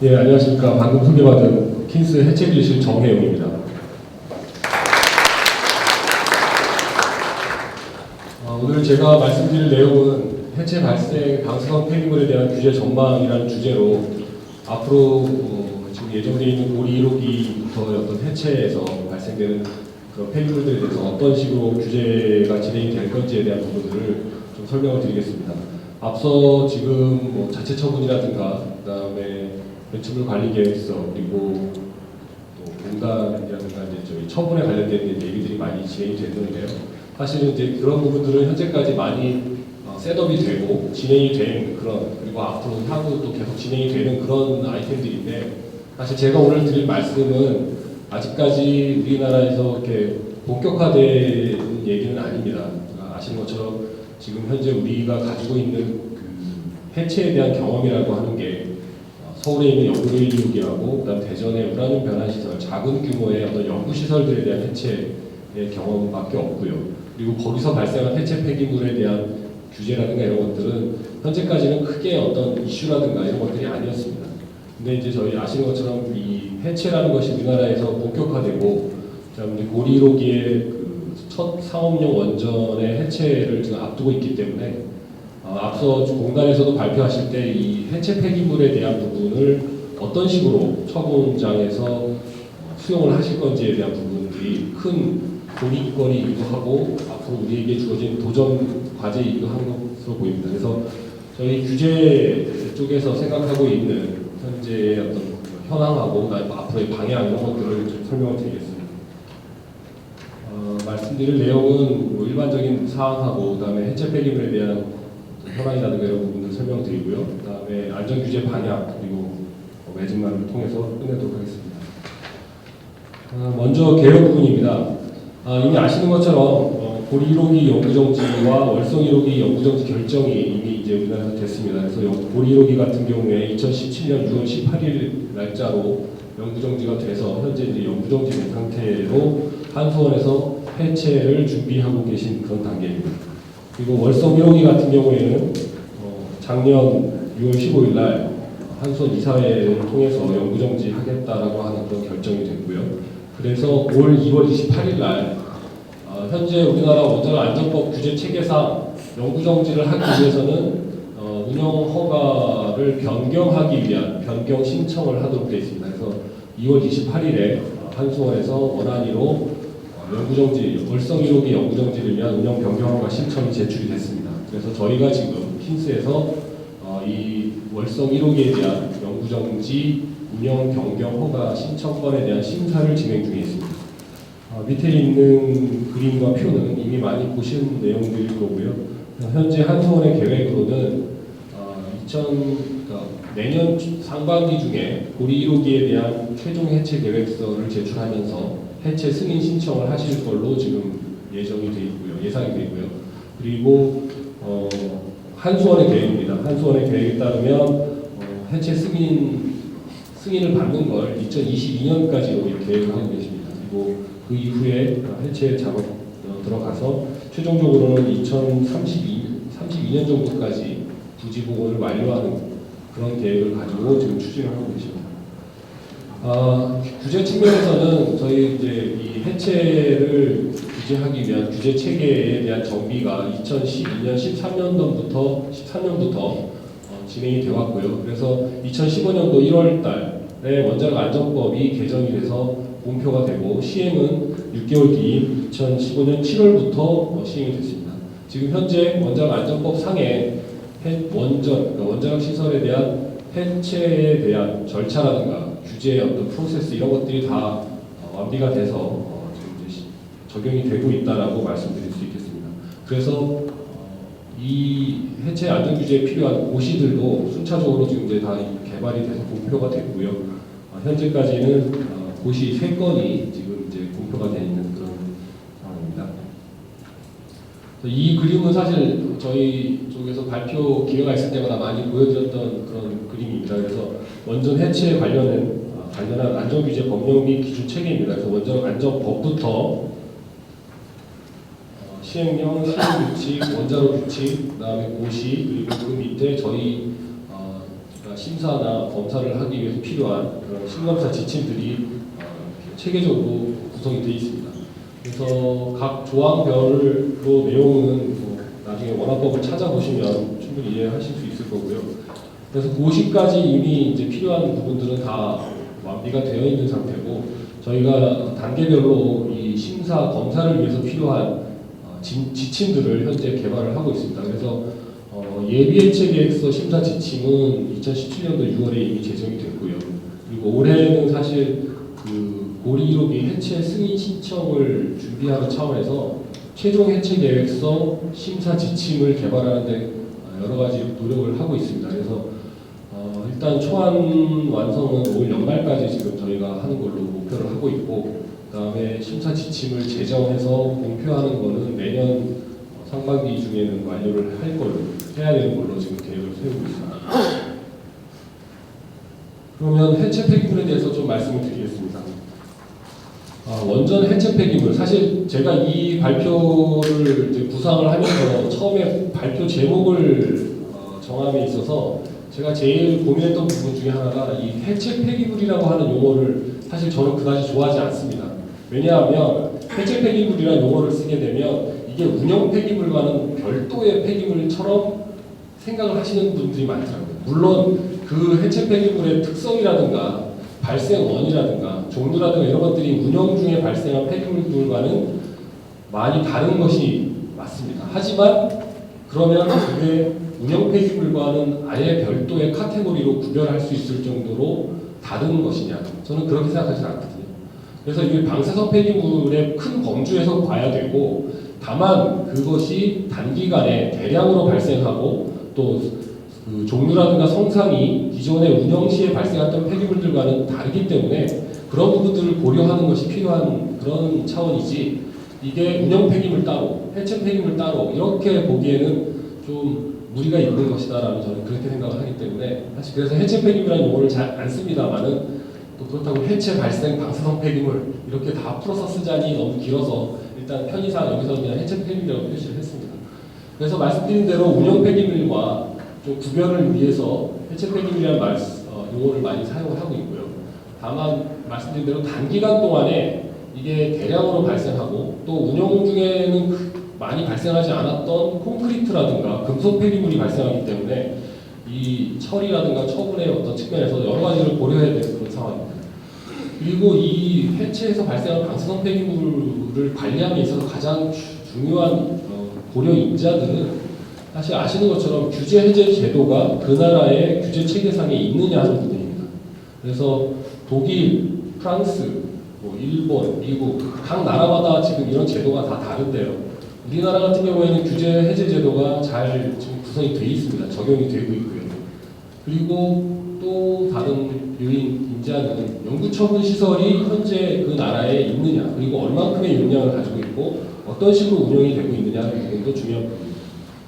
예, 안녕하십니까. 방금 소개받은 킨스 해체기실 정혜용입니다. 오늘 제가 말씀드릴 내용은 해체 발생 방사선 폐기물에 대한 규제 전망이라는 주제로 앞으로 지금 예정되어 있는 고리 1호기부터 어떤 해체에서 발생되는 그런 폐기물들에 대해서 어떤 식으로 규제가 진행이 될 건지에 대한 부분들을 좀 설명을 드리겠습니다. 앞서 지금 자체 처분이라든가 그다음에 배출물 관리 계획서 그리고 또 공단이라든가 이제 저희 처분에 관련된 얘기들이 많이 진행이 됐는데요. 사실은 이제 그런 부분들은 현재까지 많이 셋업이 되고 진행이 된 그런, 그리고 앞으로 향후 또 계속 진행이 되는 그런 아이템들인데, 사실 제가 오늘 드릴 말씀은 아직까지 우리나라에서 이렇게 본격화된 얘기는 아닙니다. 아시는 것처럼 지금 현재 우리가 가지고 있는 그 해체에 대한 경험이라고 하는 게 서울에 있는 연구일기하고 그다음 대전의 우라늄 변환 시설, 작은 규모의 어떤 연구 시설들에 대한 해체의 경험밖에 없고요. 그리고 거기서 발생한 해체 폐기물에 대한 규제라든가 이런 것들은 현재까지는 크게 어떤 이슈라든가 이런 것들이 아니었습니다. 근데 이제 저희 아시는 것처럼 이 해체라는 것이 우리나라에서 본격화되고, 그다음에 고리 1호기의 첫 상업용 원전의 해체를 지금 앞두고 있기 때문에 앞서 공단에서도 발표하실 때 이 해체 폐기물에 대한 부분을 어떤 식으로 처분장에서 수용을 하실 건지에 대한 부분들이 큰 고민거리이기도 하고 앞으로 우리에게 주어진 도전 과제이기도 한 것으로 보입니다. 그래서 저희 규제 쪽에서 생각하고 있는 현재의 어떤 현황하고 앞으로의 방향 이런 것들을 좀 설명을 드리겠습니다. 말씀드릴 내용은 일반적인 사항하고 그다음에 해체 폐기물에 대한 현황이라든가 이런 부분들 설명드리고요. 그다음에 안전규제 방향 그리고 매진만을 통해서 끝내도록 하겠습니다. 먼저 개요 부분입니다. 이미 아시는 것처럼 고리 1호기 영구정지와 월성 1호기 영구정지 결정이 이미 이제 우리나라에서 됐습니다. 그래서 고리 1호기 같은 경우에 2017년 6월 18일 날짜로 영구정지가 돼서 현재 이제 영구정지 된 상태로 한수원에서 해체를 준비하고 계신 그런 단계입니다. 그리고 월성 1호기 같은 경우에는 작년 6월 15일 날 한수원 이사회를 통해서 영구정지 하겠다라고 하는 그런 결정이 됐고요. 그래서 올 2월 28일 날 현재 우리나라 원자력 안전법 규제 체계상 영구정지를 하기 위해서는 운영 허가를 변경하기 위한 변경 신청을 하도록 되어 있습니다. 그래서 2월 28일에 한수원에서 원안위로 영구정지, 월성 1호기 영구정지를 위한 운영 변경 허가 신청이 제출이 됐습니다. 그래서 저희가 지금 킨스에서 이 월성 1호기에 대한 영구정지 운영 변경 허가 신청권에 대한 심사를 진행 중에 있습니다. 밑에 있는 그림과 표는 이미 많이 보신 내용들일 거고요. 현재 한수원의 계획으로는 그러니까 내년 상반기 중에 고리 1호기에 대한 최종 해체 계획서를 제출하면서 해체 승인 신청을 하실 걸로 지금 예정이 돼 있고요. 예상이 되고요. 그리고 한수원의 계획입니다. 한수원의 계획에 따르면 해체 승인을 받는 걸 2022년까지로 이렇게 계획을 하고 계십니다. 그리고 그 이후에 해체 작업 들어가서 최종적으로는 2032년 정도까지 부지 복원을 완료하는 그런 계획을 가지고 지금 추진을 하고 계십니다. 규제 측면에서는 저희 이제 이 해체를 규제하기 위한 규제 체계에 대한 정비가 2012년 13년부터 진행이 되어 왔고요. 그래서 2015년도 1월 달에 원자력 안전법이 개정이 돼서 공표가 되고 시행은 6개월 뒤인 2015년 7월부터 시행이 됐습니다. 지금 현재 원자력 안전법 상에 원자력 시설에 대한 해체에 대한 절차라든가 규제의 어떤 프로세스 이런 것들이 다 완비가 돼서 지금 이제 적용이 되고 있다라고 말씀드릴 수 있겠습니다. 그래서 이 해체 안전 규제에 필요한 고시들도 순차적으로 지금 이제 다 개발이 돼서 공표가 됐고요. 현재까지는 고시 3건이 지금 이제 공표가 되어 있는 그런 상황입니다. 이 그림은 사실 저희 쪽에서 발표 기회가 있을 때마다 많이 보여드렸던 그런 그림입니다. 그래서 원전 해체에 관련한 안전규제 법령 및 기준 체계입니다. 그래서 원자력 안전법부터 시행령, 시행규칙, 원자로 규칙, 그다음에 고시, 그리고 그 밑에 저희 심사나 검사를 하기 위해서 필요한 그런 신검사 지침들이 체계적으로 구성이 되어 있습니다. 그래서 각 조항별로 내용은 나중에 원화법을 찾아보시면 충분히 이해하실 수 있을 거고요. 그래서 고시까지 이미 이제 필요한 부분들은 다 완비가 되어 있는 상태고, 저희가 단계별로 이 심사 검사를 위해서 필요한 지침들을 현재 개발을 하고 있습니다. 그래서 예비해체 계획서 심사 지침은 2017년도 6월에 이미 제정이 됐고요. 그리고 올해는 사실 그 고리 1호기 해체 승인 신청을 준비하는 차원에서 최종 해체 계획서 심사 지침을 개발하는데 여러 가지 노력을 하고 있습니다. 그래서 일단 초안 완성은 올 연말까지 지금 저희가 하는 걸로 목표를 하고 있고, 그다음에 심사 지침을 제정해서 공표하는 거는 내년 상반기 중에는 완료를 할 걸로 해야 되는 걸로 지금 계획을 세우고 있습니다. 그러면 해체 폐기물에 대해서 좀 말씀을 드리겠습니다. 원전 해체 폐기물, 사실 제가 이 발표를 이제 구상을 하면서 처음에 발표 제목을 정함에 있어서 제가 제일 고민했던 부분 중에 하나가 이 해체 폐기물이라고 하는 용어를 사실 저는 그다지 좋아하지 않습니다. 왜냐하면 해체 폐기물이라는 용어를 쓰게 되면 이게 운영 폐기물과는 별도의 폐기물처럼 생각을 하시는 분들이 많더라고요. 물론 그 해체 폐기물의 특성이라든가 발생 원이라든가 종류라든가 이런 것들이 운영 중에 발생한 폐기물들과는 많이 다른 것이 맞습니다. 하지만 그러면 그게 운영 폐기물과는 아예 별도의 카테고리로 구별할 수 있을 정도로 다른 것이냐? 저는 그렇게 생각하지 않거든요. 그래서 이게 방사성 폐기물의 큰 범주에서 봐야 되고, 다만 그것이 단기간에 대량으로 발생하고 또 그 종류라든가 성상이 기존의 운영 시에 발생했던 폐기물들과는 다르기 때문에 그런 부분들을 고려하는 것이 필요한 그런 차원이지, 이게 운영 폐기물 따로, 해체 폐기물 따로 이렇게 보기에는 좀 무리가 있는 것이다라는 저는 그렇게 생각을 하기 때문에, 사실 그래서 해체 폐기물이라는 용어를 잘 안 씁니다만은, 또 그렇다고 해체 발생 방사성 폐기물 이렇게 다 풀어서 쓰자니 너무 길어서 일단 편의상 여기서 그냥 해체 폐기물이라고 표시를 했습니다. 그래서 말씀드린 대로 운영 폐기물과 좀 구별을 위해서 해체 폐기물이라는 용어를 많이 사용을 하고 있고요. 다만 말씀드린 대로 단기간 동안에 이게 대량으로 발생하고 또 운영 중에는 많이 발생하지 않았던 콘크리트라든가 금속 폐기물이 발생하기 때문에 이 처리라든가 처분의 어떤 측면에서 여러 가지를 고려해야 되는 그런 상황입니다. 그리고 이 해체에서 발생한 방사성 폐기물을 관리함에 있어서 가장 중요한 고려 인자들은 사실 아시는 것처럼 규제 해제 제도가 그 나라의 규제 체계상에 있느냐 하는 부분입니다. 그래서 독일, 프랑스, 일본, 미국 각 나라마다 지금 이런 제도가 다 다른데요. 우리나라 같은 경우에는 규제 해제 제도가 잘 지금 구성이 되어 있습니다. 적용이 되고 있고요. 그리고 또 다른 요인 인자는 영구처분 시설이 현재 그 나라에 있느냐, 그리고 얼만큼의 용량을 가지고 있고 어떤 식으로 운영이 되고 있느냐 이 부분도 중요한 부분입니다.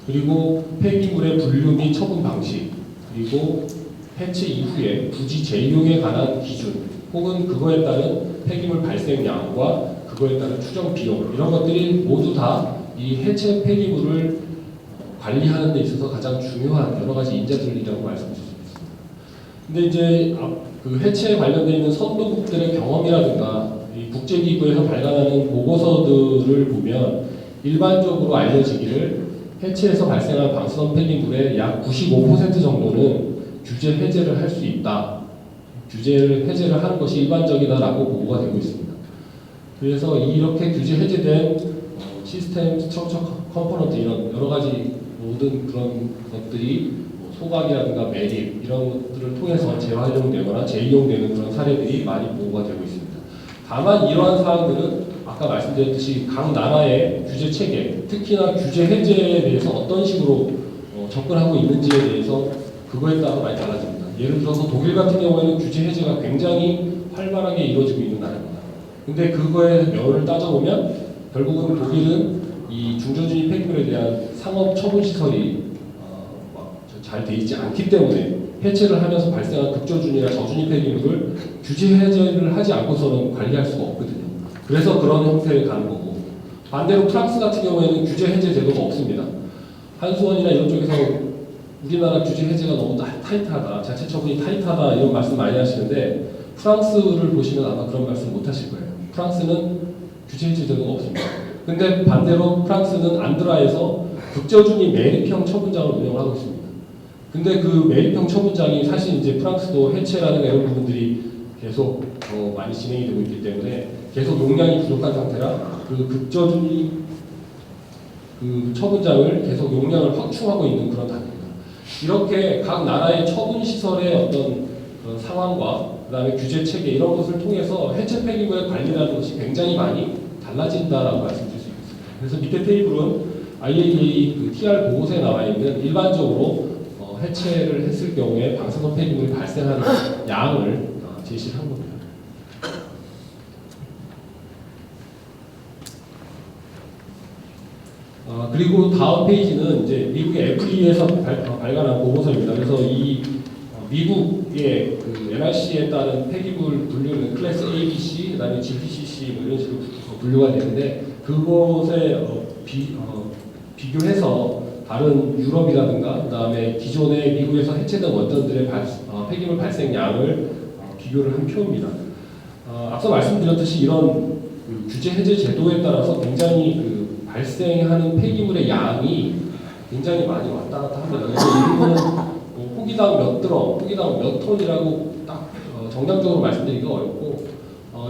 그리고 폐기물의 분류 및 처분 방식, 그리고 해체 이후에 부지 재이용에 관한 기준, 혹은 그거에 따른 폐기물 발생량과 그거에 따른 추정 비용, 이런 것들이 모두 다 이 해체 폐기물을 관리하는 데 있어서 가장 중요한 여러 가지 인자들이라고 말씀드릴 수 있습니다. 근데 이제 그 해체에 관련되어 있는 선도국들의 경험이라든가 이 국제기구에서 발간하는 보고서들을 보면 일반적으로 알려지기를 해체에서 발생한 방사성 폐기물의 약 95% 정도는 규제 해제를 할 수 있다. 규제를 해제를 하는 것이 일반적이다라고 보고가 되고 있습니다. 그래서 이렇게 규제 해제된 시스템, 스트럭처 컴포넌트 이런 여러 가지 모든 그런 것들이 소각이라든가 매립 이런 것들을 통해서 재활용되거나 재이용되는 그런 사례들이 많이 보고가 되고 있습니다. 다만 이러한 사항들은 아까 말씀드렸듯이 각 나라의 규제 체계, 특히나 규제 해제에 대해서 어떤 식으로 접근하고 있는지에 대해서 그거에 따라 많이 달라집니다. 예를 들어서 독일 같은 경우에는 규제 해제가 굉장히 활발하게 이루어지고 있는 나라입니다. 근데 그거의 면을 따져보면 결국은 독일은 이 중저준위 폐기물에 대한 상업 처분 시설이 잘 돼 있지 않기 때문에 해체를 하면서 발생한 극저준위나 저준위 폐기물을 규제 해제를 하지 않고서는 관리할 수가 없거든요. 그래서 그런 형태를 가는 거고, 반대로 프랑스 같은 경우에는 규제 해제 제도가 없습니다. 한수원이나 이런 쪽에서 우리나라 규제 해제가 너무 타이트하다, 자체 처분이 타이트하다 이런 말씀 많이 하시는데 프랑스를 보시면 아마 그런 말씀 못 하실 거예요. 프랑스는 규제 해제 제도가 없습니다. 근데 반대로 프랑스는 안드라에서 국저준위 매립형 처분장을 운영하고 있습니다. 근데 그 매립형 처분장이 사실 이제 프랑스도 해체라는 이런 부분들이 계속 많이 진행이 되고 있기 때문에 계속 용량이 부족한 상태라 그 국저준위 그 처분장을 계속 용량을 확충하고 있는 그런 단계입니다. 이렇게 각 나라의 처분 시설의 어떤 그런 상황과 그다음에 규제 체계 이런 것을 통해서 해체 폐기물의 관리라는 것이 굉장히 많이 달라진다라고 말씀드릴 수 있습니다. 그래서 밑에 테이블은 IAEA 그 TR 보고서에 나와 있는 일반적으로 해체를 했을 경우에 방사선 폐기물이 발생하는 양을 제시를 한 겁니다. 그리고 다음 페이지는 이제 미국의 FDA에서 발간한 보고서입니다. 그래서 이 미국의 그 NRC에 따른 폐기물 분류는 클래스 A, B, C, 그다음에 GPCC 뭐 이런 식으로 분류가 되는데 그것에 비교해서 다른 유럽이라든가 그다음에 기존의 미국에서 해체된 원전들의 폐기물 발생량을 비교를 한 표입니다. 앞서 말씀드렸듯이 이런 그 규제 해제 제도에 따라서 굉장히 그 발생하는 폐기물의 양이 굉장히 많이 왔다 갔다 합니다. 그래서 이 부분은 호기당 몇 드럼, 호기당 몇 톤이라고 딱 정량적으로 말씀드리기가 어렵고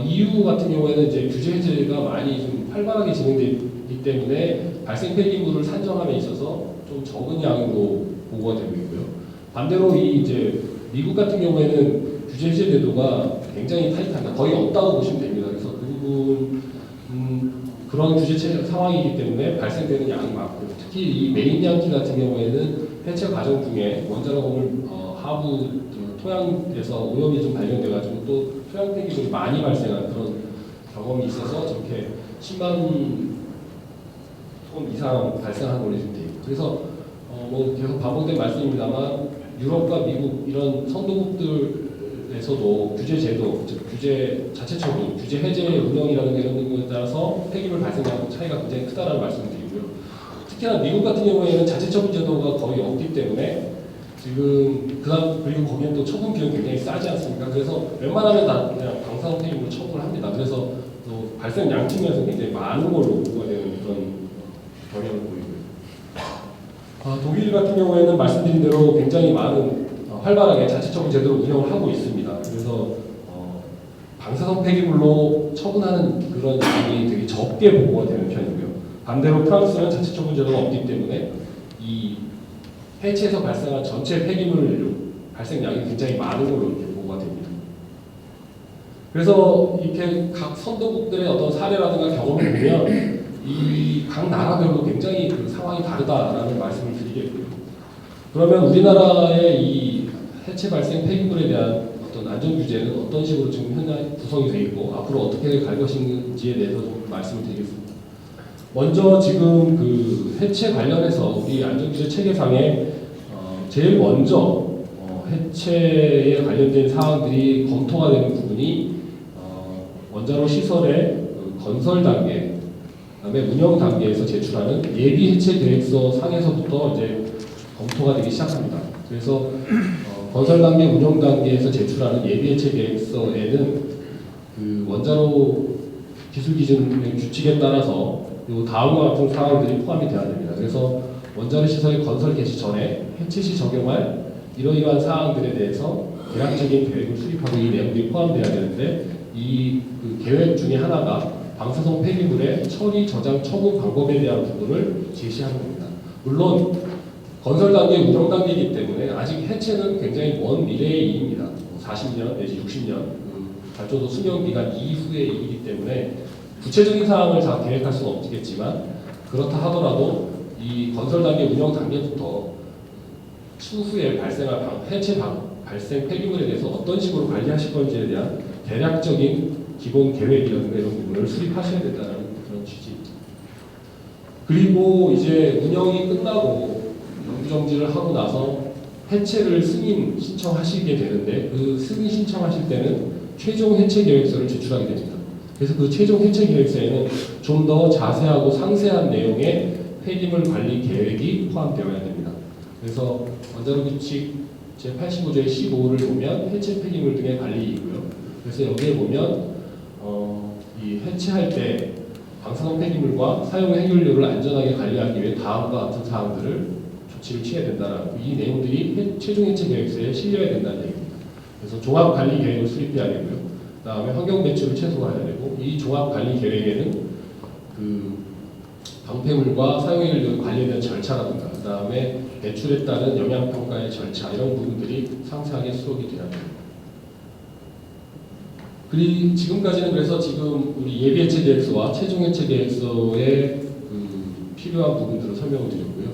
EU 같은 경우에는 이제 규제 해제가 많이 좀 활발하게 진행되기 때문에 발생 폐기물을 산정함에 있어서 좀 적은 양으로 보고가 되고 있고요. 반대로 이 이제 미국 같은 경우에는 규제 해제 제도가 굉장히 타이트합니다. 거의 없다고 보시면 됩니다. 그래서 그 부분 그런 규제 상황이기 때문에 발생되는 양이 많고 특히 이 메인 양기 같은 경우에는 해체 과정 중에 원자로공을 하부 토양에서 오염이 좀 발견돼가지고 또 토양 폐기물이 많이 발생한 그런 경험이 있어서 저렇게 10만 톤 이상 발생한 걸로 지금 돼요. 그래서 뭐 계속 반복된 말씀입니다만 유럽과 미국 이런 선도국들에서도 규제 제도, 즉 규제 자체 처분, 규제 해제 운영이라는 이런 것에 따라서 폐기물 발생량 차이가 굉장히 크다라는 말씀을 드리고요. 특히나 미국 같은 경우에는 자체 처분 제도가 거의 없기 때문에 지금 그리고 거기는 또 처분 비용이 굉장히 싸지 않습니까? 그래서 웬만하면 다 그냥 방사선 폐기물로 처분을 합니다. 그래서 또 발생 양 측면에서 굉장히 많은 걸로 보고가 되는 그런 경향을 보이고요. 독일 같은 경우에는 말씀드린 대로 굉장히 많은 활발하게 자체 처분 제도를 운영을 하고 있습니다. 그래서 방사선 폐기물로 처분하는 그런 양이 되게 적게 보고가 되는 편이고요. 반대로 프랑스는 자체 처분 제도가 없기 때문에 이 해체에서 발생한 전체 폐기물 발생량이 굉장히 많은 걸로 이렇게 보고가 됩니다. 그래서 이렇게 각 선도국들의 어떤 사례라든가 경험을 보면 이 각 나라별로 굉장히 그 상황이 다르다라는 말씀을 드리겠고요. 그러면 우리나라의 이 해체 발생 폐기물에 대한 어떤 안전 규제는 어떤 식으로 지금 현재 구성이 되어 있고 앞으로 어떻게 갈 것인지에 대해서 좀 말씀을 드리겠습니다. 먼저 지금 그 해체 관련해서 우리 안전규제 체계상에 제일 먼저 해체에 관련된 사항들이 검토가 되는 부분이 원자로 시설의 건설 단계, 그다음에 운영 단계에서 제출하는 예비 해체 계획서 상에서부터 이제 검토가 되기 시작합니다. 그래서 건설 단계, 운영 단계에서 제출하는 예비 해체 계획서에는 그 원자로 기술 기준 규칙에 따라서 요 다음과 같은 사항들이 포함이 되어야 됩니다. 그래서 원자로 시설의 건설 개시 전에 해체 시 적용할 이러이러한 사항들에 대해서 대략적인 계획을 수립하고 이 내용들이 포함되어야 되는데 이 그 계획 중에 하나가 방사성 폐기물의 처리, 저장, 처분 방법에 대한 부분을 제시하는 겁니다. 물론 건설 단계, 운영 단계이기 때문에 아직 해체는 굉장히 먼 미래의 일입니다. 40년 내지 60년 그 발전소 수명 기간 이후의 일이기 때문에 구체적인 사항을 다 계획할 수는 없겠지만 그렇다 하더라도 이 건설 단계, 운영 단계부터 추후에 발생할 해체 발생 폐기물에 대해서 어떤 식으로 관리하실 건지에 대한 대략적인 기본 계획이라든가 이런 부분을 수립하셔야 된다는 그런 취지입니다. 그리고 이제 운영이 끝나고 영구정지를 하고 나서 해체를 승인 신청하시게 되는데 그 승인 신청하실 때는 최종 해체 계획서를 제출하게 됩니다. 그래서 그 최종 해체 계획서에는 좀 더 자세하고 상세한 내용의 폐기물 관리 계획이 포함되어야 됩니다. 그래서 원자로 규칙 제85조의 15를 보면 해체 폐기물 등의 관리이고요. 그래서 여기에 보면 이 해체할 때 방사능 폐기물과 사용 해결료를 안전하게 관리하기 위해 다음과 같은 사항들을 조치를 취해야 된다는 이 내용들이 최종 해체 계획서에 실려야 된다는 얘기입니다. 그래서 종합 관리 계획을 수립해야 되고요. 그다음에 환경 배출을 최소화해야 되고 이 종합 관리 계획에는 그 방패물과 사용해결료 관리에 대한 절차라든가 그다음에 배출에 따른 영향 평가의 절차 이런 부분들이 상세하게 수록이 되어야 됩니다. 그리고 지금까지는 그래서 지금 우리 예비 해체 계획서와 최종 해체 계획서의 그 필요한 부분들을 설명을 드렸고요.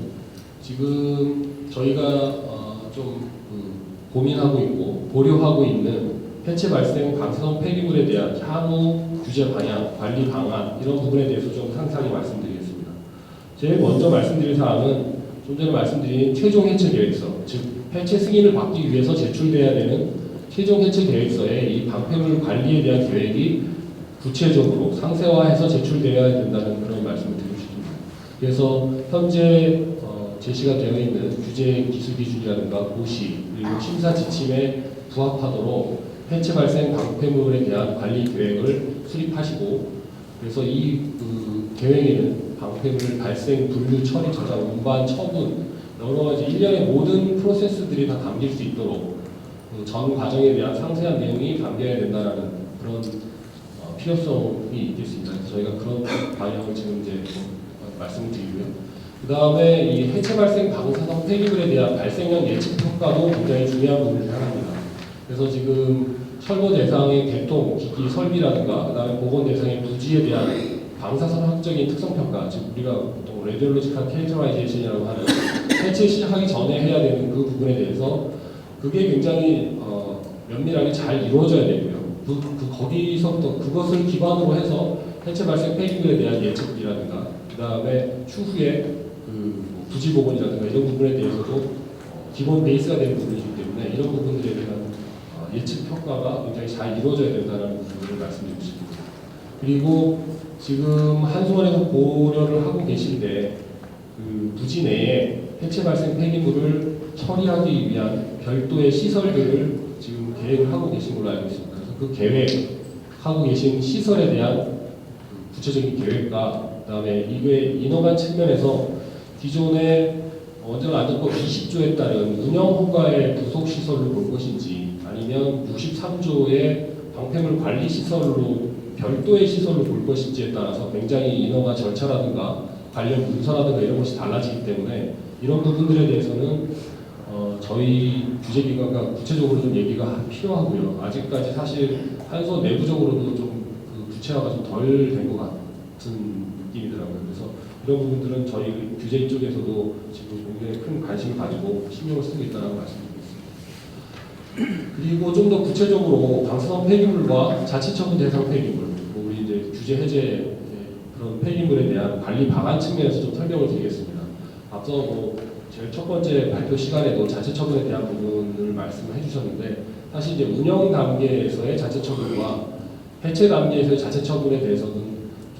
지금 저희가 좀 고민하고 있고 고려하고 있는 해체 발생 방사능 폐기물에 대한 향후 규제 방향, 관리 방안 이런 부분에 대해서 좀 상세하게 말씀드리겠습니다. 제일 먼저 말씀드릴 사항은 좀 전에 말씀드린 최종 해체 계획서, 즉 해체 승인을 받기 위해서 제출돼야 되는 최종 해체 계획서에 이 방패물 관리에 대한 계획이 구체적으로 상세화해서 제출되어야 된다는 그런 말씀을 드리고 싶습니다. 그래서 현재 제시가 되어 있는 규제 기술 기준이라든가 고시 그리고 심사 지침에 부합하도록 해체 발생 방패물에 대한 관리 계획을 수립하시고 그래서 이 계획에는 방패물 발생, 분류, 처리, 저장, 운반, 처분 여러 가지 일련의 모든 프로세스들이 다 담길 수 있도록 전 과정에 대한 상세한 내용이 담겨야 된다는 그런 필요성이 있겠습니다. 그래서 저희가 그런 방향을 지금 이제 말씀을 드리고요. 그 다음에 이 해체 발생 방사성 폐기물에 대한 발생량 예측 평가도 굉장히 중요한 부분을 하나입니다. 그래서 지금 철거 대상의 개통, 기기, 설비라든가 그 다음에 보건 대상의 부지에 대한 방사선학적인 특성 평가, 즉 우리가 보통 레디올로지컬 캐릭터라이제이션이라고 하는 해체 시작하기 전에 해야 되는 그 부분에 대해서 그게 굉장히 면밀하게 잘 이루어져야 되고요. 거기서부터 그것을 기반으로 해서 해체 발생 폐기물에 대한 예측이라든가 그 다음에 추후에 부지 보건이라든가 이런 부분에 대해서도 기본 베이스가 되는 부분이기 때문에 이런 부분들에 대한 예측 평가가 굉장히 잘 이루어져야 된다는 부분을 말씀드리고 싶습니다. 그리고 지금 한수원에서 고려를 하고 계신데 그 부지 내에 해체 발생 폐기물을 처리하기 위한 별도의 시설들을 지금 계획을 하고 계신 걸로 알고 있습니다. 그래서 그 계획하고 계신 시설에 대한 구체적인 계획과 그다음에 이게 인허가 측면에서 기존의 원자력 안전법 20조에 따른 운영 허가의 부속 시설로 볼 것인지 아니면 63조의 방패물 관리 시설로 별도의 시설로 볼 것인지에 따라서 굉장히 인허가 절차라든가 관련 문서라든가 이런 것이 달라지기 때문에 이런 부분들에 대해서는 저희 규제기관과 구체적으로 좀 얘기가 필요하고요. 아직까지 사실 한수원 내부적으로도 좀 구체화가 좀 덜 된 것 같은 느낌이더라고요. 그래서 이런 부분들은 저희 규제 쪽에서도 지금 굉장히 큰 관심을 가지고 신경을 쓰고 있다는 말씀드리겠습니다. 그리고 좀 더 구체적으로 방사성 폐기물과 자치처분 대상 폐기물, 우리 이제 규제 해제 그런 폐기물에 대한 관리 방안 측면에서 좀 설명을 드리겠습니다. 앞서 제일 첫 번째 발표 시간에도 자체 처분에 대한 부분을 말씀을 해주셨는데 사실 이제 운영 단계에서의 자체 처분과 해체 단계에서의 자체 처분에 대해서는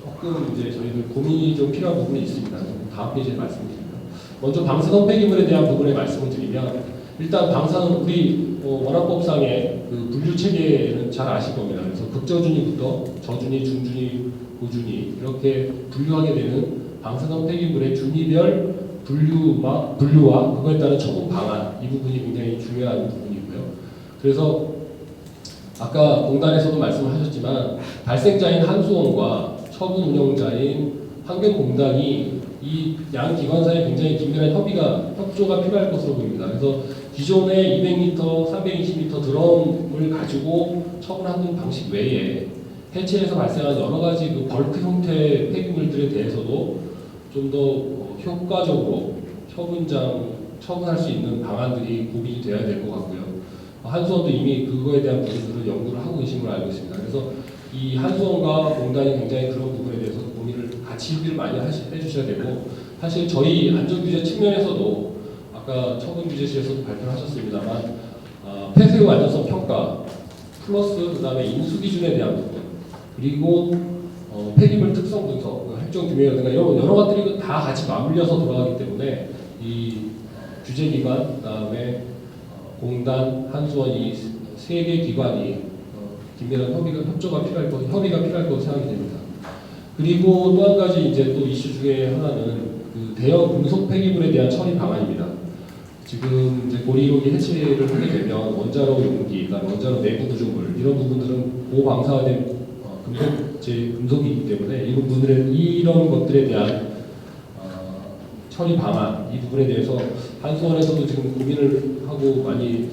조금 이제 저희들 고민이 좀 필요한 부분이 있습니다. 다음 페이지에 말씀드립니다. 먼저 방사능 폐기물에 대한 부분에 말씀을 드리면 일단 방사능 우리 원화법상의 그 분류 체계는 잘 아실 겁니다. 그래서 극저준위부터 저준위, 중준위, 고준위 이렇게 분류하게 되는 방사능 폐기물의 준위별 분류와 그거에 따른 처분 방안 이 부분이 굉장히 중요한 부분이고요. 그래서 아까 공단에서도 말씀을 하셨지만 발생자인 한수원과 처분 운영자인 환경공단이 이 양 기관사에 굉장히 긴밀한 협조가 필요할 것으로 보입니다. 그래서 기존의 200m, 320m 드럼을 가지고 처분하는 방식 외에 해체에서 발생한 여러 가지 그 벌크 형태의 폐기물들에 대해서도 좀 더 효과적으로 처분할 수 있는 방안들이 고민이 되어야 될 것 같고요. 한수원도 이미 그거에 대한 부분들을 연구를 하고 계신 걸 알고 있습니다. 그래서 이 한수원과 공단이 굉장히 그런 부분에 대해서 고민을 같이 협의를 많이 해주셔야 되고 사실 저희 안전규제 측면에서도 아까 처분규제실에서도 발표를 하셨습니다만 폐쇄후 안전성 평가 플러스 그 다음에 인수기준에 대한 부분 그리고 폐기물 특성 분석, 핵종 규명이라든가 이런 여러 것들이 다 같이 맞물려서 돌아가기 때문에 이 규제기관, 그다음에 공단, 한수원 이 세 개 기관이 긴밀한 협조가 필요할 것, 협의가 필요할 것으로 생각이 됩니다. 그리고 또 한 가지 이제 또 이슈 중에 하나는 그 대형 금속 폐기물에 대한 처리 방안입니다. 지금 이제 고리 1호기 해체를 하게 되면 원자로 용기, 그다음에 원자로 내부 구조물 이런 부분들은 고방사된 금속이기 때문에 이런 것들에 대한 처리 방안 이 부분에 대해서 한수원에서도 지금 고민을 하고 많이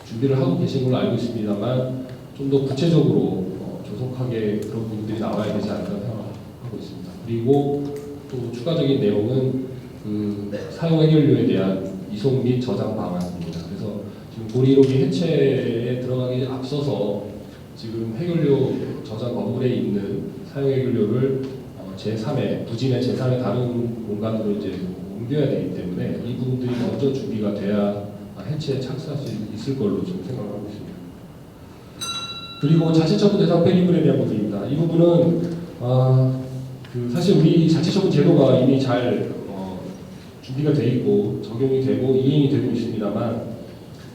준비를 하고 계신 걸로 알고 있습니다만 좀 더 구체적으로 조속하게 그런 부분들이 나와야 되지 않을까 생각하고 있습니다. 그리고 또 추가적인 내용은 그 사용 해결료에 대한 이송 및 저장 방안입니다. 그래서 지금 고리 1호기 해체에 들어가기 앞서서 지금 해결료 저장 건물에 있는 사용 해결료를 제3의 부진의 제3의 다른 공간으로 이제 옮겨야 되기 때문에 이 부분들이 먼저 준비가 돼야 해체에 착수할 수 있을 걸로 좀 생각을 하고 있습니다. 그리고 자체처분 대상 폐기물에 대한 부분입니다. 이 부분은 사실 우리 자체처분 제도가 이미 잘 준비가 돼 있고 적용이 되고 이행이 되고 있습니다만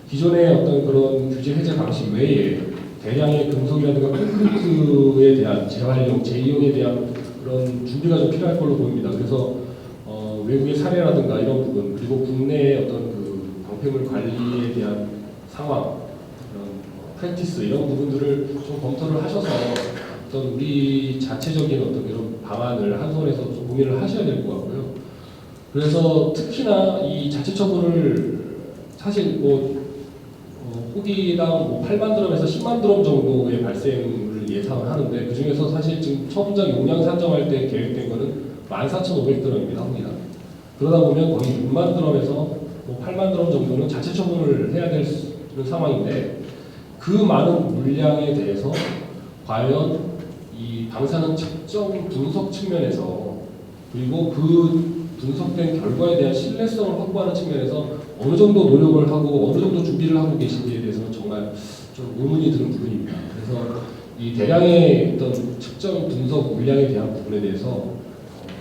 기존의 어떤 그런 규제 해제 방식 외에 대량의 금속이라든가 콘크리트에 대한 재활용, 재이용에 대한 그런 준비가 좀 필요할 걸로 보입니다. 그래서 외국의 사례라든가 이런 부분 그리고 국내의 어떤 그 방패물 관리에 대한 상황, 이런 프랙티스 이런 부분들을 좀 검토를 하셔서 어떤 우리 자체적인 어떤 이런 방안을 한손에서 좀 고민을 하셔야 될 것 같고요. 그래서 특히나 이 자체 처분을 사실 호기당 8만 드럼에서 10만 드럼 정도의 발생을 예상을 하는데 그 중에서 사실 지금 처분장 용량 산정할 때 계획된 거는 14,500드럼입니다. 호기당. 그러다 보면 거의 6만 드럼에서 8만 드럼 정도는 자체 처분을 해야 되는 상황인데 그 많은 물량에 대해서 과연 이 방사능 측정 분석 측면에서 그리고 그 분석된 결과에 대한 신뢰성을 확보하는 측면에서 어느 정도 노력을 하고 어느 정도 준비를 하고 계신지에 대해서는 정말 좀 의문이 드는 부분입니다. 그래서 이 대량의 어떤 측정 분석 물량에 대한 부분에 대해서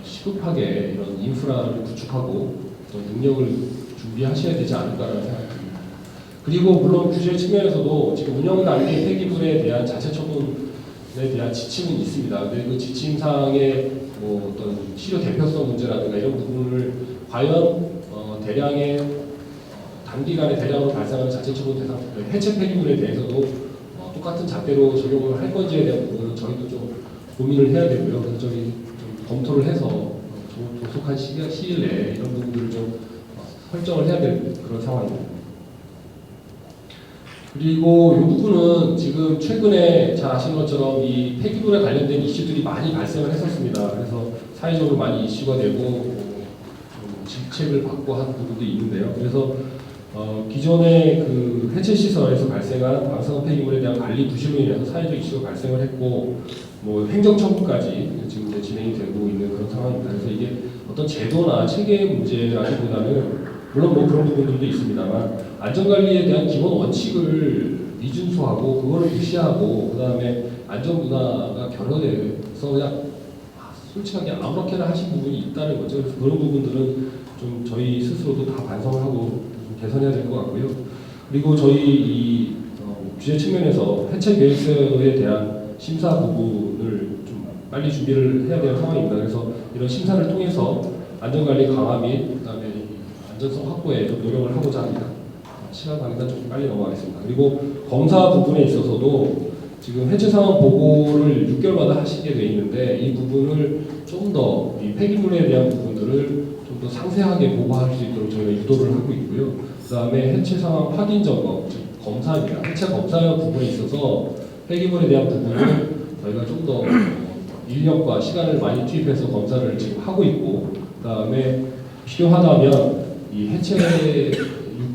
시급하게 이런 인프라를 구축하고 어떤 능력을 준비하셔야 되지 않을까라는 생각이 듭니다. 그리고 물론 규제 측면에서도 지금 운영 단계 폐기물에 대한 자체 처분에 대한 지침은 있습니다. 근데 그 지침상의 어떤 실효 대표성 문제라든가 이런 부분을 과연 대량의 단기간에 대량으로 발생하는 자체 처분 대상 해체 폐기물에 대해서도 똑같은 잣대로 적용을 할 건지에 대한 부분은 저희도 좀 고민을 해야 되고요. 그래서 저희 좀 검토를 해서 조속한 시일 내에 이런 부분들을 좀 설정을 해야 될 그런 상황입니다. 그리고 이 부분은 지금 최근에 잘 아시는 것처럼 이 폐기물에 관련된 이슈들이 많이 발생을 했었습니다. 그래서 사회적으로 많이 이슈가 되고 질책을 받고 하는 부분도 있는데요. 그래서 기존의 그 해체 시설에서 발생한 방사능 폐기물에 대한 관리 부실로 인해서 사회적 이슈가 발생을 했고 행정 처분까지 지금 이제 진행이 되고 있는 그런 상황입니다. 그래서 이게 어떤 제도나 체계 문제라기보다는 물론 그런 부분들도 있습니다만 안전관리에 대한 기본 원칙을 미준수하고 그거를 무시하고 그다음에 안전문화가 결여돼서 그냥 솔직하게 아무렇게나 하신 부분이 있다는 거죠. 그래서 그런 부분들은 좀 저희 스스로도 다 반성을 하고 좀 개선해야 될 것 같고요. 그리고 저희 이 규제 측면에서 해체 계획서에 대한 심사 부분을 좀 빨리 준비를 해야 되는 상황입니다. 그래서 이런 심사를 통해서 안전관리 강화 및 그다음에 안전성 확보에 좀 노력을 하고자 합니다. 시간 관계상 좀 빨리 넘어가겠습니다. 그리고 검사 부분에 있어서도 지금 해체 상황 보고를 6개월마다 하시게 돼 있는데 이 부분을 좀 더 이 폐기물에 대한 부분들을 좀 더 상세하게 보고할 수 있도록 저희가 유도를 하고 있고요. 그다음에 해체 상황 확인 점검, 즉 검사입니다. 해체 검사 부분에 있어서 폐기물에 대한 부분을 저희가 좀 더 인력과 시간을 많이 투입해서 검사를 지금 하고 있고, 그다음에 필요하다면 이 해체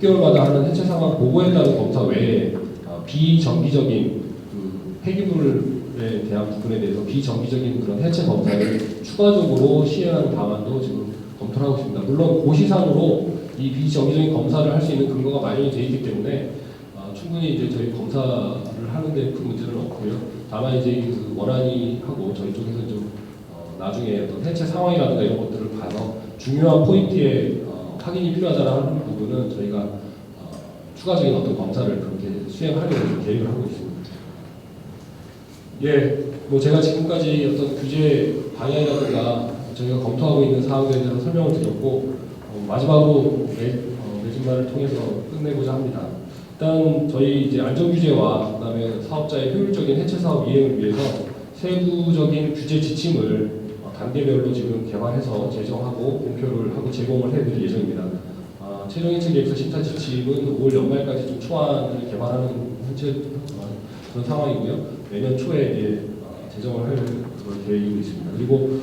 6개월마다 하는 해체 상황 보고에 따른 검사 외에 비정기적인 그 폐기물에 대한 부분에 대해서 비정기적인 그런 해체 검사를 추가적으로 시행하는 방안도 지금 검토를 하고 있습니다. 물론 고시상으로 이 비정기적인 검사를 할 수 있는 근거가 마련이 되어 있기 때문에 충분히 이제 저희 검사를 하는데 큰 문제는 없고요. 다만 이제 그 원안이 하고 저희 쪽에서 좀 나중에 어떤 해체 상황이라든가 이런 것들을 봐서 중요한 포인트에 확인이 필요하다는 부분은 저희가 추가적인 어떤 검사를 그렇게 수행하려고 계획을 하고 있습니다. 예, 뭐 제가 지금까지 어떤 규제 방향이라든가 저희가 검토하고 있는 사항들에 대해서 설명을 드렸고 마지막으로 매진말을 통해서 끝내고자 합니다. 일단 저희 이제 안전규제와 그다음에 사업자의 효율적인 해체 사업 이행을 위해서 세부적인 규제 지침을 단계별로 지금 개발해서 제정하고 공표를 하고 제공을 해드릴 예정입니다. 최종 해체 계획서 심사 지침은 5월 연말까지 좀 초안을 개발하는 그런 상황이고요. 내년 초에 이제 제정을 할 그런 계획이 있습니다. 그리고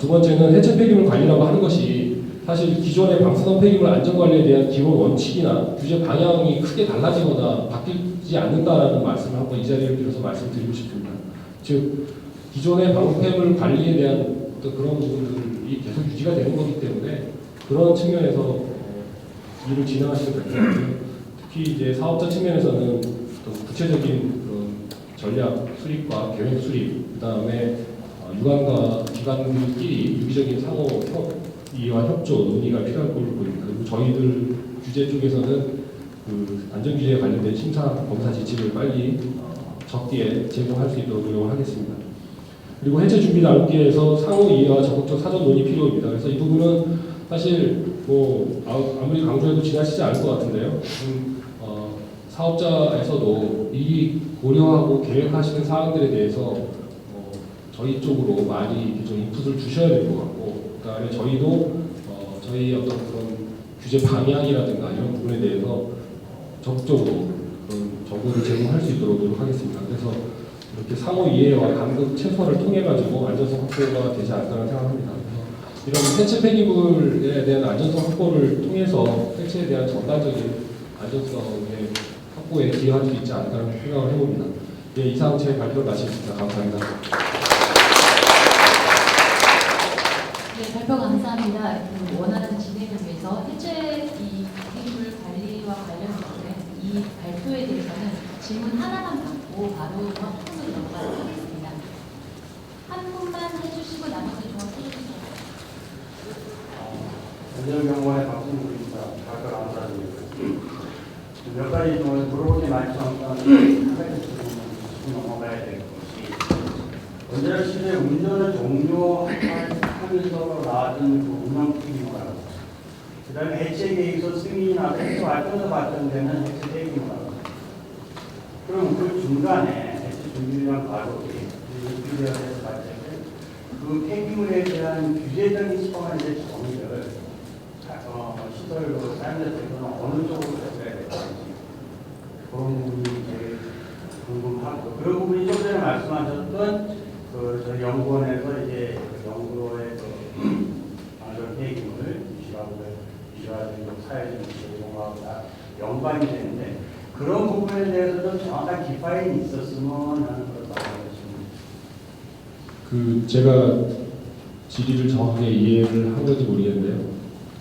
두 번째는 해체 폐기물 관리라고 하는 것이 사실 기존의 방사능 폐기물 안전관리에 대한 기본 원칙이나 규제 방향이 크게 달라지거나 바뀌지 않는다라는 말씀을 한번 이 자리를 빌어서 말씀드리고 싶습니다. 즉 기존의 방패물 관리에 대한 어떤 그런 부분들이 계속 유지가 되는 거기 때문에 그런 측면에서 일을 진행하시는 될 것 같고요. 특히 이제 사업자 측면에서는 구체적인 그런 전략 수립과 계획 수립, 그다음에 유관과 기관들끼리 유기적인 상호 협의와 협조 논의가 필요할 걸로 보입니다. 그리고 저희들 규제 쪽에서는 그 안전규제에 관련된 심사 검사 지침을 빨리 적기에 제공할 수 있도록 노력을 하겠습니다. 그리고 해체 준비 단계에서 상호 이해와 적극적 사전 논의 필요입니다. 그래서 이 부분은 사실 뭐 아무리 강조해도 지나치지 않을 것 같은데요. 사업자에서도 이 고려하고 계획하시는 사항들에 대해서 저희 쪽으로 많이 좀 인풋을 주셔야 될 것 같고, 그다음에 저희도 저희 어떤 그런 규제 방향이라든가 이런 부분에 대해서 적극적으로 그런 정보를 제공할 수 있도록 노력하겠습니다. 그래서 이렇게 상호 이해와 간극 최소화를 통해 가지고 안전성 확보가 되지 않을까라는 생각합니다. 이런 해체 폐기물에 대한 안전성 확보를 통해서 해체에 대한 전반적인 안전성의 확보에 기여할 수 있지 않을까라는 생각을 해봅니다. 예, 이상 제 발표를 마치겠습니다. 감사합니다. 네, 발표 감사합니다. 원활한 진행을 위해서 해체 이 폐기물 관리와 관련해서 이 발표에 대해서는 질문 하나만 받고 바로 토론으로 넘어가도록 하겠습니다. 한 분만 해주시고 나머지 좀 해주세요. 안전병원의 박승국입니다. 발표 감사드립니다. 몇 가지 좀 물어볼 게 많지만 한 가지 짚고 넘어가야 될 것이 원자력 시대 운전을 종료하면서 나왔던 그 운영 폐기물하고 그 다음에 해체 계획서 승인이 나서 해체 활동에서 발전되는 해체 폐기물하고 그럼 그 중간에 해체 준비랑 과정이 유기되어서 발전된 그 폐기물에 대한 규제적인 시범을 이제 정의를 시설로 사용자들은 어느 쪽으로 했어야 될지 그런 부분이 되게 궁금하고 그런 부분이 좀 전에 말씀하셨던 저희 연구원에서 이제 연구로의 방전 폐기물을 유시화된 사회적 제공하고 다 연관이 되는데 그런 부분에 대해서 좀 정확한 기파인이 있었으면 하는 그런 그 제가 질의를 정확하게 이해를 한 건지 모르겠는데요.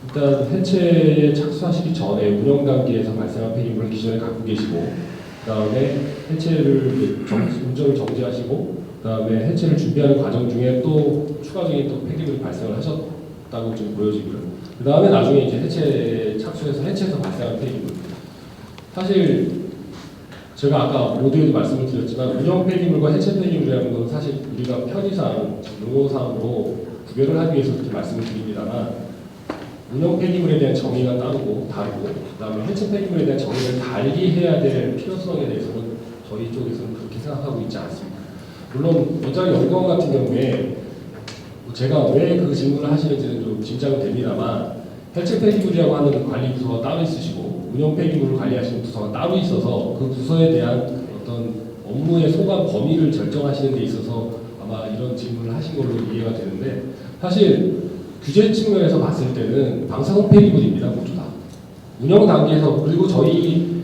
일단 해체에 착수하시기 전에 운영 단계에서 발생한 폐기물을 기존에 갖고 계시고, 그다음에 해체를 운전을 정지하시고, 그다음에 해체를 준비하는 과정 중에 또 추가적인 또 폐기물이 발생을 하셨다고 좀 보여지고요. 그다음에 나중에 이제 해체 착수해서 해체해서 발생한 폐기물. 사실 제가 아까 모두에도 말씀을 드렸지만 운영 폐기물과 해체 폐기물이라는 건 사실 우리가 편의상 용어상으로 구별을 하기 위해서 그렇게 말씀을 드립니다만. 운영 폐기물에 대한 정의가 다르고, 그다음에 해체 폐기물에 대한 정의를 달리 해야 될 필요성에 대해서는 저희 쪽에서는 그렇게 생각하고 있지 않습니다. 물론 원자력 연구원 같은 경우에 제가 왜 그 질문을 하시는지는 좀 짐작은 됩니다만 해체 폐기물이라고 하는 관리 부서가 따로 있으시고 운영 폐기물을 관리하시는 부서가 따로 있어서 그 부서에 대한 어떤 업무의 소관 범위를 결정하시는 데 있어서 아마 이런 질문을 하신 걸로 이해가 되는데 사실 규제 측면에서 봤을 때는 방사능 폐기물입니다. 모두 다. 운영 단계에서 그리고 저희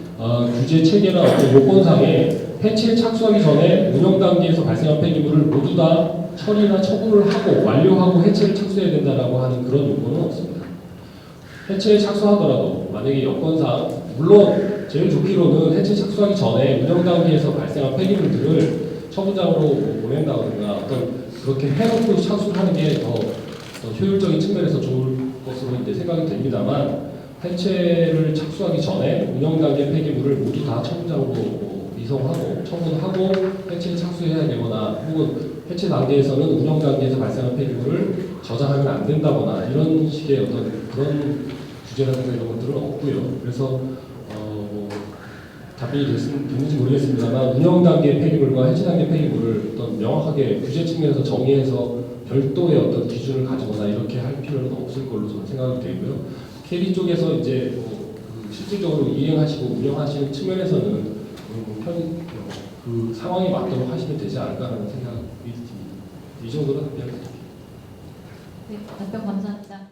규제 체계나 어떤 요건상에 해체에 착수하기 전에 운영 단계에서 발생한 폐기물을 모두 다 처리나 처분을 하고 완료하고 해체를 착수해야 된다라고 하는 그런 요건은 없습니다. 해체에 착수하더라도 만약에 여건상 물론 제일 좋기로는 해체 착수하기 전에 운영 단계에서 발생한 폐기물들을 처분장으로 보낸다거나 어떤 그렇게 해놓고 착수를 하는 게 더 효율적인 측면에서 좋을 것 것으로 이제 생각이 됩니다만 해체를 착수하기 전에 운영 단계 폐기물을 모두 다 청구장으로 이송하고 청구하고 해체에 착수해야 되거나 혹은 해체 단계에서는 운영 단계에서 발생한 폐기물을 저장하면 안 된다거나 이런 식의 어떤 그런 규제라든가 이런 것들은 없고요. 그래서 뭐 답변이 됐는지 모르겠습니다만 운영 단계 폐기물과 해체 단계 폐기물을 어떤 명확하게 규제 측면에서 정의해서 별도의 어떤 기준을 가지거나 이렇게 할 필요는 없을 걸로 저는 생각이 되고요. KD 쪽에서 이제 그 실질적으로 이행하시고 운영하시는 측면에서는 그 상황에 맞도록 하시면 되지 않을까라는 생각이 듭니다. 이 정도로 답변을 드릴게요. 네, 답변 감사합니다.